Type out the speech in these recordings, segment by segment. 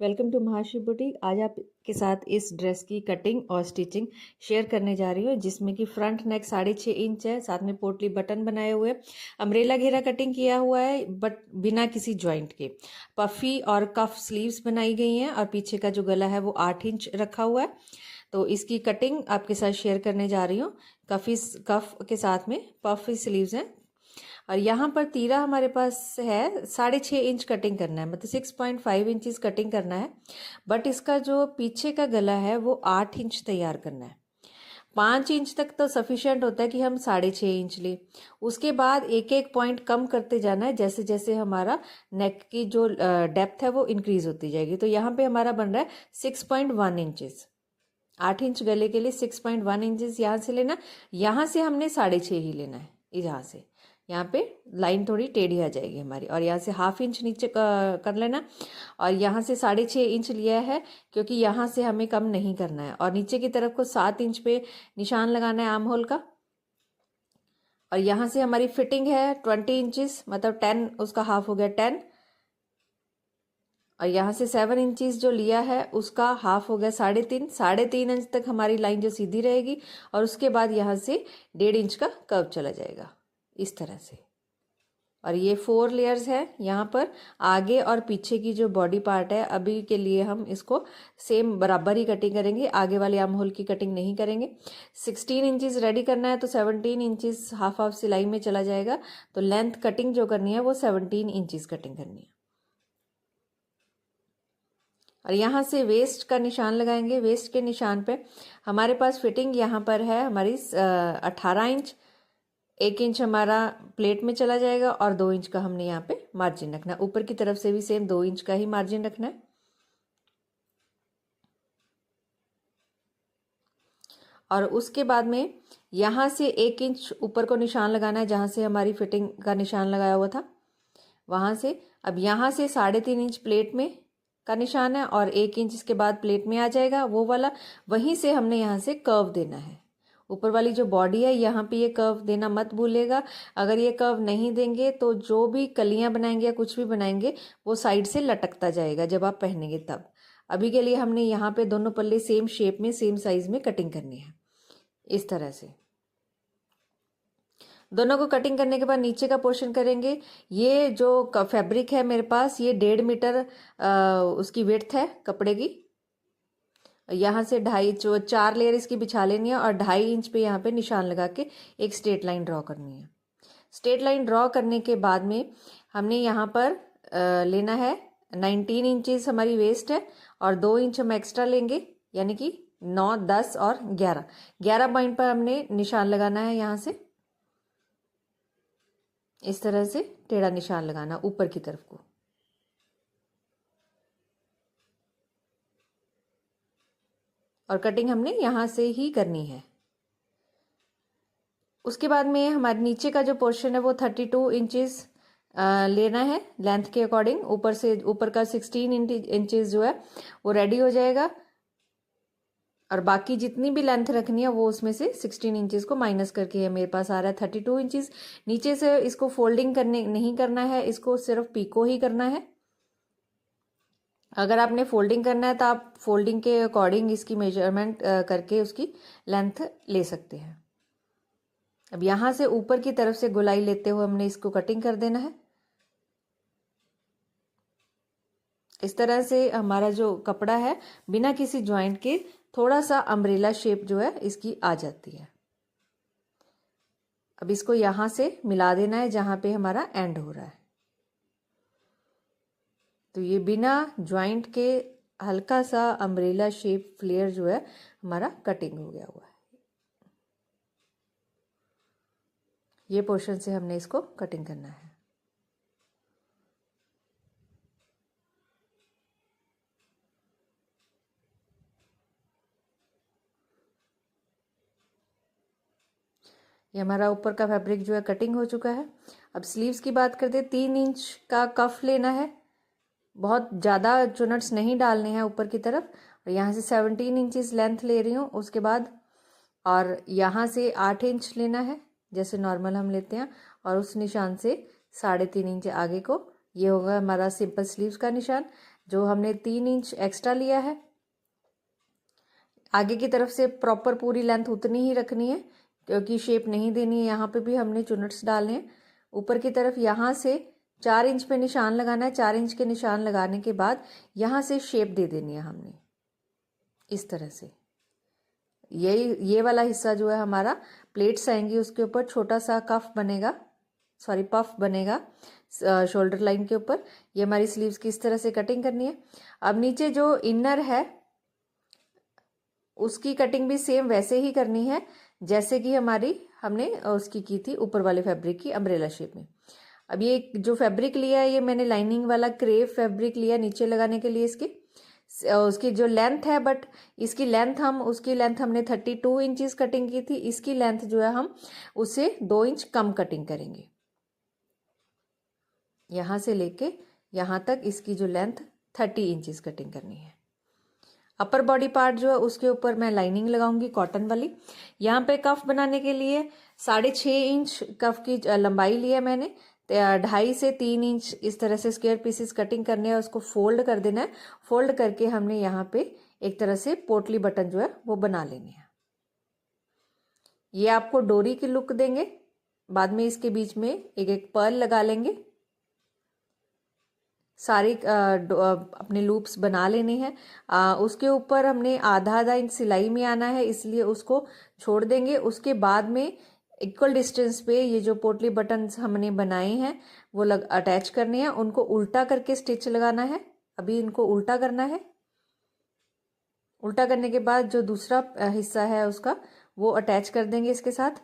Welcome to Mahashri boutique. आज आपके साथ इस ड्रेस की कटिंग और स्टिचिंग शेयर करने जा रही हूँ, जिसमें कि फ्रंट नेक 6.5 इंच है, साथ में पोटली बटन बनाए हुए, अम्ब्रेला घेरा कटिंग किया हुआ है बट बिना किसी जॉइंट के। पफी और कफ स्लीव्स बनाई गई हैं और पीछे का जो गला है वो 8 इंच रखा हुआ है। तो इसकी कटिंग आपके साथ शेयर करने जा रही हूँ। कफ के साथ में पफी स्लीव्स हैं और यहाँ पर तीरा हमारे पास है 6.5 इंच कटिंग करना है, मतलब 6.5 इंचेस कटिंग करना है। बट इसका जो पीछे का गला है वो 8 इंच तैयार करना है। 5 इंच तक तो सफिशिएंट होता है कि हम 6.5 इंच लें। उसके बाद एक एक पॉइंट कम करते जाना है, जैसे जैसे हमारा नेक की जो डेप्थ है वो इंक्रीज होती जाएगी। तो यहाँ पे हमारा बन रहा है 6.1 इंचेस। 8 इंच गले के लिए 6.1 इंचेस यहाँ से लेना, यहाँ से हमने 6.5 ही लेना है। यहाँ से यहाँ पे लाइन थोड़ी टेढ़ी आ जाएगी हमारी, और यहाँ से हाफ इंच नीचे कर लेना। और यहाँ से 6.5 इंच लिया है क्योंकि यहाँ से हमें कम नहीं करना है। और नीचे की तरफ को 7 इंच पे निशान लगाना है आर्म होल का। और यहाँ से हमारी फिटिंग है 20 इंचेस, मतलब 10, उसका हाफ हो गया 10। और यहाँ से 7 इंचेस जो लिया है उसका हाफ हो गया 3.5 इंच तक हमारी लाइन जो सीधी रहेगी। और उसके बाद यहाँ से 1.5 इंच का कर्व चला जाएगा इस तरह से। और ये 4 लेयर्स है। यहाँ पर आगे और पीछे की जो बॉडी पार्ट है, अभी के लिए हम इसको सेम बराबर ही कटिंग करेंगे, आगे वाले आर्म होल की कटिंग नहीं करेंगे। 16 इंचेस रेडी करना है तो 17 इंचेस हाफ हाफ सिलाई में चला जाएगा। तो लेंथ कटिंग जो करनी है वो 17 इंचेस कटिंग करनी है। और यहाँ से वेस्ट का निशान लगाएंगे। वेस्ट के निशान पे हमारे पास फिटिंग यहाँ पर है हमारी 18 इंच। 1 इंच हमारा प्लेट में चला जाएगा और 2 इंच का हमने यहाँ पे मार्जिन रखना है। ऊपर की तरफ से भी सेम 2 इंच का ही मार्जिन रखना है। और उसके बाद में यहाँ से 1 इंच ऊपर को निशान लगाना है, जहाँ से हमारी फिटिंग का निशान लगाया हुआ था वहाँ से। अब यहाँ से 3.5 इंच प्लेट में का निशान है और 1 इंच इसके बाद प्लेट में आ जाएगा वो वाला। वहीं से हमने यहाँ से कर्व देना है। ऊपर वाली जो बॉडी है यहाँ पे ये कर्व देना मत भूलेगा। अगर ये कर्व नहीं देंगे तो जो भी कलियां बनाएंगे या कुछ भी बनाएंगे वो साइड से लटकता जाएगा जब आप पहनेंगे तब। अभी के लिए हमने यहाँ पे दोनों पल्ले सेम शेप में सेम साइज में कटिंग करनी है इस तरह से। दोनों को कटिंग करने के बाद नीचे का पोर्शन करेंगे। ये जो फैब्रिक है मेरे पास ये 1.5 मीटर उसकी विड्थ है कपड़े की। यहाँ से 2.5 जो 4 लेयर इसकी बिछा लेनी है और 2.5 इंच पे यहाँ पे निशान लगा के एक स्ट्रेट लाइन ड्रॉ करनी है। स्ट्रेट लाइन ड्रॉ करने के बाद में हमने यहाँ पर लेना है 19 इंचेस हमारी वेस्ट है और 2 इंच हम एक्स्ट्रा लेंगे, यानी कि 9, 10 और 11 पॉइंट पर हमने निशान लगाना है। यहाँ से इस तरह से टेढ़ा निशान लगाना ऊपर की तरफ को। और कटिंग हमने यहाँ से ही करनी है। उसके बाद में हमारे नीचे का जो पोर्शन है वो 32 इंचेस लेना है लेंथ के अकॉर्डिंग। ऊपर से ऊपर का 16 इंचेस जो है वो रेडी हो जाएगा। और बाकी जितनी भी लेंथ रखनी है वो उसमें से 16 इंचेस को माइनस करके मेरे पास आ रहा है 32 इंचेस। नीचे से इसको फोल्डिंग करने नहीं करना है, इसको सिर्फ पीको ही करना है। अगर आपने फोल्डिंग करना है तो आप फोल्डिंग के अकॉर्डिंग इसकी मेजरमेंट करके उसकी लेंथ ले सकते हैं। अब यहाँ से ऊपर की तरफ से गोलाई लेते हुए हमने इसको कटिंग कर देना है। इस तरह से हमारा जो कपड़ा है बिना किसी जॉइंट के थोड़ा सा अम्ब्रेला शेप जो है इसकी आ जाती है। अब इसको यहाँ से मिला देना है जहाँ पे हमारा एंड हो रहा है। तो ये बिना जॉइंट के हल्का सा अम्ब्रेला शेप फ्लेयर जो है हमारा कटिंग हो गया हुआ है। ये पोर्शन से हमने इसको कटिंग करना है। ये हमारा ऊपर का फैब्रिक जो है कटिंग हो चुका है। अब स्लीव्स की बात करते हैं। 3 इंच का कफ लेना है, बहुत ज़्यादा चुनट्स नहीं डालने हैं ऊपर की तरफ। और यहाँ से 17 इंचेस लेंथ ले रही हूँ उसके बाद। और यहाँ से 8 इंच लेना है जैसे नॉर्मल हम लेते हैं, और उस निशान से 3.5 इंच आगे को। ये होगा हमारा सिंपल स्लीव्स का निशान। जो हमने 3 इंच एक्स्ट्रा लिया है। आगे की तरफ से प्रॉपर पूरी लेंथ उतनी ही रखनी है क्योंकि शेप नहीं देनी है। यहाँ पे भी हमने चुनट्स डालने हैं। ऊपर की तरफ यहाँ से 4 इंच पे निशान लगाना है। 4 इंच के निशान लगाने के बाद यहाँ से शेप दे देनी है हमने इस तरह से। ये वाला हिस्सा जो है हमारा प्लेट्स आएंगी, उसके ऊपर छोटा सा कफ बनेगा, सॉरी पफ बनेगा शोल्डर लाइन के ऊपर। ये हमारी स्लीव्स की इस तरह से कटिंग करनी है। अब नीचे जो इनर है उसकी कटिंग भी सेम वैसे ही करनी है जैसे कि हमने उसकी की थी ऊपर वाले फैब्रिक की अम्ब्रेला शेप में। अब ये जो फैब्रिक लिया है ये मैंने लाइनिंग वाला क्रेप फैब्रिक लिया नीचे लगाने के लिए। उसकी जो लेंथ है, बट उसकी लेंथ हमने 32 इंचेस कटिंग की थी। इसकी लेंथ जो है हम उससे 2 इंच कम कटिंग करेंगे। यहाँ से लेके यहाँ तक इसकी जो लेंथ 30 इंचेस कटिंग करनी है। अपर बॉडी पार्ट जो है उसके ऊपर मैं लाइनिंग लगाऊंगी कॉटन वाली। यहाँ पे कफ बनाने के लिए 6.5 इंच कफ की लंबाई लिया मैंने। 2.5 से 3 इंच इस तरह से स्क्वायर पीसेस कटिंग करने हैं, उसको फोल्ड कर देना है। फोल्ड करके हमने यहाँ पे एक तरह से पोटली बटन जो है वो बना लेने हैं। ये आपको डोरी की लुक देंगे। बाद में इसके बीच में एक एक पर्ल लगा लेंगे। सारी अपने लूप्स बना लेने हैं। उसके ऊपर हमने आधा इंच सिलाई में आना है, इसलिए उसको छोड़ देंगे। उसके बाद में इक्वल डिस्टेंस पे ये जो पोटली बटन्स हमने बनाए हैं वो अटैच करने हैं। उनको उल्टा करके स्टिच लगाना है। अभी इनको उल्टा करना है। उल्टा करने के बाद जो दूसरा हिस्सा है उसका वो अटैच कर देंगे इसके साथ।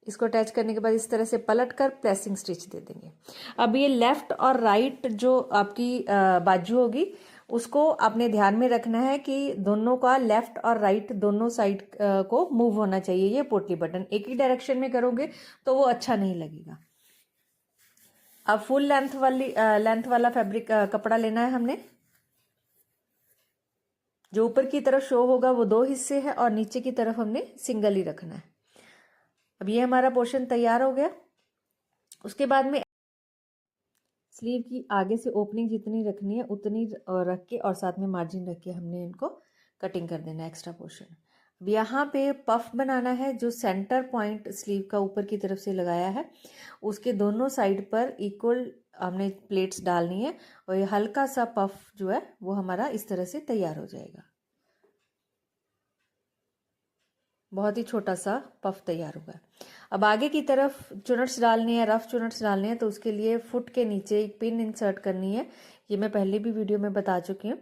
इसको अटैच करने के बाद इस तरह से पलट कर प्रेसिंग स्टिच दे देंगे। अब ये लेफ्ट और राइट जो आपकी बाजू होगी उसको आपने ध्यान में रखना है कि दोनों का लेफ्ट और राइट दोनों साइड को मूव होना चाहिए। ये पोटली बटन एक ही डायरेक्शन में करोगे तो वो अच्छा नहीं लगेगा। अब फुल लेंथ वाला फैब्रिक कपड़ा लेना है हमने। जो ऊपर की तरफ शो होगा वो 2 हिस्से है और नीचे की तरफ हमने सिंगल ही रखना है। अब ये हमारा पोर्शन तैयार हो गया। उसके बाद में स्लीव की आगे से ओपनिंग जितनी रखनी है उतनी रख के और साथ में मार्जिन रख के हमने इनको कटिंग कर देना है एक्स्ट्रा पोर्शन। अब यहाँ पे पफ बनाना है। जो सेंटर पॉइंट स्लीव का ऊपर की तरफ से लगाया है उसके दोनों साइड पर इक्वल हमने प्लेट्स डालनी है और ये हल्का सा पफ जो है वो हमारा इस तरह से तैयार हो जाएगा। बहुत ही छोटा सा पफ तैयार हुआ है। अब आगे की तरफ चुनट्स डालनी है, रफ चुनट्स डालने हैं, तो उसके लिए फुट के नीचे एक पिन इंसर्ट करनी है। ये मैं पहले भी वीडियो में बता चुकी हूँ।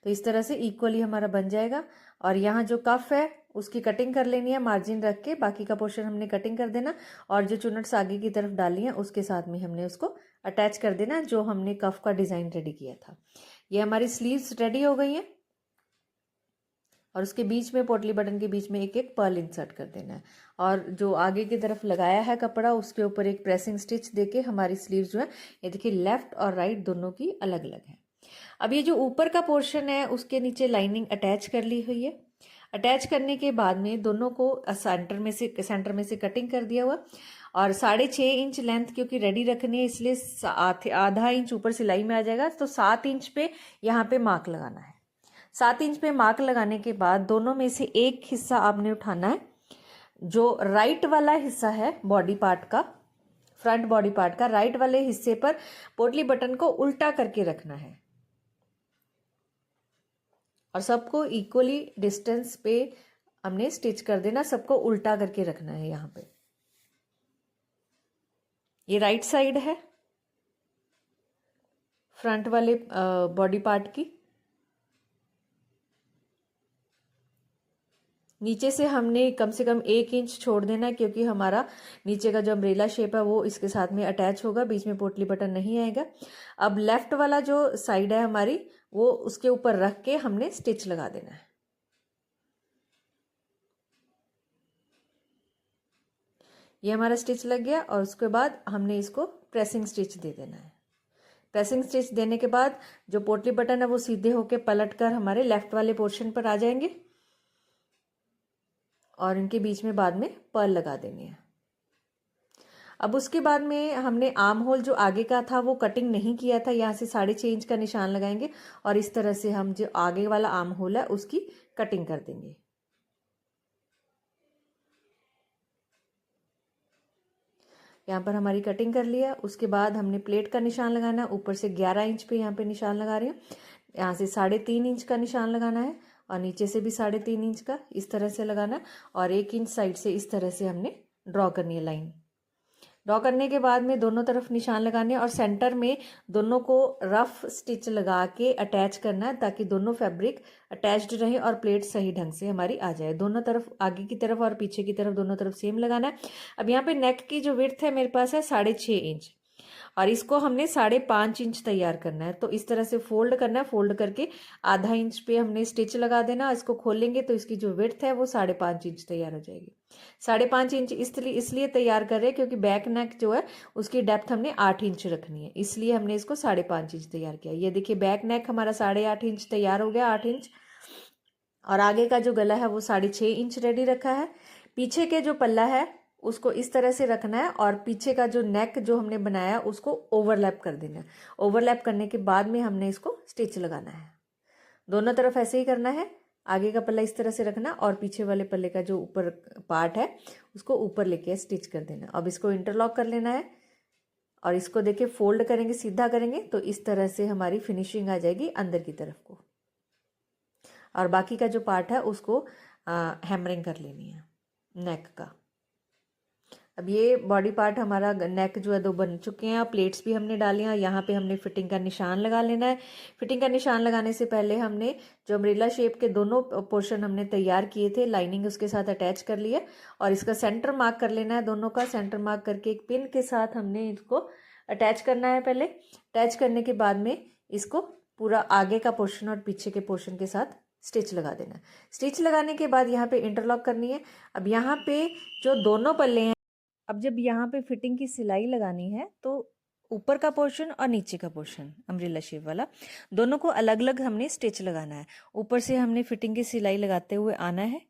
तो इस तरह से इक्वली हमारा बन जाएगा। और यहाँ जो कफ है उसकी कटिंग कर लेनी है मार्जिन रख के। बाकी का पोर्शन हमने कटिंग कर देना और जो चुनट्स आगे की तरफ डाली है उसके साथ में हमने उसको अटैच कर देना जो हमने कफ का डिज़ाइन रेडी किया था। ये हमारी स्लीव्स रेडी हो गई हैं और उसके बीच में पोटली बटन के बीच में एक एक पर्ल इंसर्ट कर देना है। और जो आगे की तरफ लगाया है कपड़ा उसके ऊपर एक प्रेसिंग स्टिच देके हमारी स्लीव जो है ये देखिए लेफ्ट और राइट दोनों की अलग अलग है। अब ये जो ऊपर का पोर्शन है उसके नीचे लाइनिंग अटैच कर ली हुई है। अटैच करने के बाद में दोनों को सेंटर में से कटिंग कर दिया हुआ और 6.5 इंच लेंथ क्योंकि रेडी रखनी है इसलिए आधा इंच ऊपर सिलाई में आ जाएगा। तो 7 इंच पे यहाँ पे मार्क लगाना है। 7 इंच पे मार्क लगाने के बाद दोनों में से एक हिस्सा आपने उठाना है। जो राइट वाला हिस्सा है बॉडी पार्ट का, फ्रंट बॉडी पार्ट का राइट वाले हिस्से पर पोटली बटन को उल्टा करके रखना है और सबको इक्वली डिस्टेंस पे हमने स्टिच कर देना। सबको उल्टा करके रखना है। यहाँ पे ये राइट साइड है फ्रंट वाले बॉडी पार्ट की। नीचे से हमने कम से कम 1 इंच छोड़ देना है क्योंकि हमारा नीचे का जो अम्ब्रेला शेप है वो इसके साथ में अटैच होगा, बीच में पोटली बटन नहीं आएगा। अब लेफ्ट वाला जो साइड है हमारी वो उसके ऊपर रख के हमने स्टिच लगा देना है। ये हमारा स्टिच लग गया और उसके बाद हमने इसको प्रेसिंग स्टिच दे देना है। प्रेसिंग स्टिच देने के बाद जो पोटली बटन है वो सीधे होके पलट कर हमारे लेफ्ट वाले पोर्शन पर आ जाएंगे और इनके बीच में बाद में पर्ल लगा देनी है। अब उसके बाद में हमने आर्म होल जो आगे का था वो कटिंग नहीं किया था, यहाँ से 6.5 इंच का निशान लगाएंगे और इस तरह से हम जो आगे वाला आर्म होल है उसकी कटिंग कर देंगे। यहाँ पर हमारी कटिंग कर लिया। उसके बाद हमने प्लेट का निशान लगाना है, ऊपर से 11 इंच पे यहाँ पे निशान लगा रही हूँ। यहाँ से 3.5 इंच का निशान लगाना है और नीचे से भी 3.5 इंच का इस तरह से लगाना है और 1 इंच साइड से इस तरह से हमने ड्रॉ करनी है लाइन। ड्रॉ करने के बाद में दोनों तरफ निशान लगाने और सेंटर में दोनों को रफ स्टिच लगा के अटैच करना है ताकि दोनों फैब्रिक अटैच्ड रहे और प्लेट सही ढंग से हमारी आ जाए। दोनों तरफ, आगे की तरफ और पीछे की तरफ, दोनों तरफ सेम लगाना है। अब यहाँ पे नेक की जो विड्थ है मेरे पास है 6.5 इंच और इसको हमने 5.5 इंच तैयार करना है। तो इस तरह से फोल्ड करना है, फोल्ड करके आधा इंच पे हमने स्टिच लगा देना। इसको खोलेंगे तो इसकी जो विड्थ है वो 5.5 इंच तैयार हो जाएगी। 5.5 इंच इसलिए तैयार कर रहे हैं क्योंकि बैक नेक जो है उसकी डेप्थ हमने 8 इंच रखनी है, इसलिए हमने इसको 5.5 इंच तैयार किया। ये देखिए बैक नेक हमारा 8.5 इंच तैयार हो गया, 8 इंच। और आगे का जो गला है वो 6.5 इंच रेडी रखा है। पीछे के जो पल्ला है उसको इस तरह से रखना है और पीछे का जो नेक जो हमने बनाया उसको ओवरलैप कर देना है। ओवरलैप करने के बाद में हमने इसको स्टिच लगाना है। दोनों तरफ ऐसे ही करना है। आगे का पल्ला इस तरह से रखना और पीछे वाले पल्ले का जो ऊपर पार्ट है उसको ऊपर लेके स्टिच कर देना। अब इसको इंटरलॉक कर लेना है और इसको देखिए फोल्ड करेंगे, सीधा करेंगे तो इस तरह से हमारी फिनिशिंग आ जाएगी अंदर की तरफ को। और बाकी का जो पार्ट है उसको हैमरिंग कर लेनी है नेक का। अब ये बॉडी पार्ट हमारा नेक जो है 2 बन चुके हैं। प्लेट्स भी हमने डाली हैं। यहाँ पे हमने फिटिंग का निशान लगा लेना है। फिटिंग का निशान लगाने से पहले हमने जो अम्ब्रेला शेप के दोनों पोर्शन हमने तैयार किए थे, लाइनिंग उसके साथ अटैच कर लिया और इसका सेंटर मार्क कर लेना है। दोनों का सेंटर मार्क करके एक पिन के साथ हमने इसको अटैच करना है। पहले अटैच करने के बाद में इसको पूरा आगे का पोर्शन और पीछे के पोर्शन के साथ स्टिच लगा देना है। स्टिच लगाने के बाद यहाँ पे इंटरलॉक करनी है। अब यहाँ पे जो दोनों पल्ले हैं, अब जब यहाँ पे फिटिंग की सिलाई लगानी है तो ऊपर का पोर्शन और नीचे का पोर्शन अम्ब्रेला शेप वाला दोनों को अलग अलग हमने स्टिच लगाना है। ऊपर से हमने फिटिंग की सिलाई लगाते हुए आना है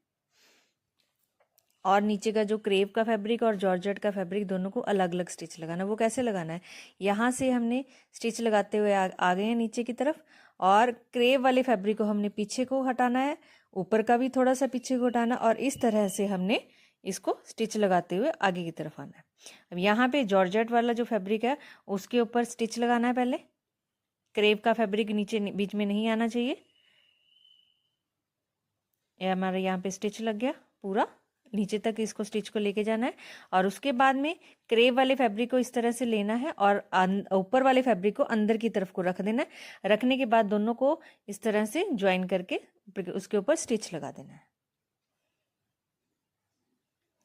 और नीचे का जो क्रेप का फैब्रिक और जॉर्जेट का फैब्रिक दोनों को अलग अलग स्टिच लगाना है। वो कैसे लगाना है, यहाँ से हमने स्टिच लगाते हुए आ गए हैं नीचे की तरफ और क्रेप वाले फैब्रिक को हमने पीछे को हटाना है, ऊपर का भी थोड़ा सा पीछे को हटाना और इस तरह से हमने इसको स्टिच लगाते हुए आगे की तरफ आना है। अब यहाँ पे जॉर्जेट वाला जो फैब्रिक है उसके ऊपर स्टिच लगाना है। पहले क्रेप का फैब्रिक नीचे बीच में नहीं आना चाहिए। ये हमारा यहाँ पे स्टिच लग गया, पूरा नीचे तक इसको स्टिच को लेके जाना है और उसके बाद में क्रेप वाले फैब्रिक को इस तरह से लेना है और ऊपर वाले फैब्रिक को अंदर की तरफ को रख देना है। रखने के बाद दोनों को इस तरह से ज्वाइन करके उसके ऊपर स्टिच लगा देना है।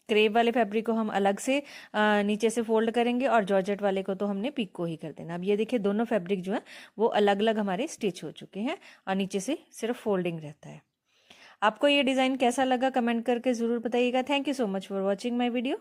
क्रेप वाले फैब्रिक को हम अलग से नीचे से फोल्ड करेंगे और जॉर्जेट वाले को तो हमने पिको ही कर देना। अब ये देखिए दोनों फैब्रिक जो है वो अलग अलग हमारे स्टिच हो चुके हैं और नीचे से सिर्फ फोल्डिंग रहता है। आपको ये डिज़ाइन कैसा लगा कमेंट करके ज़रूर बताइएगा। Thank you so much for watching my video.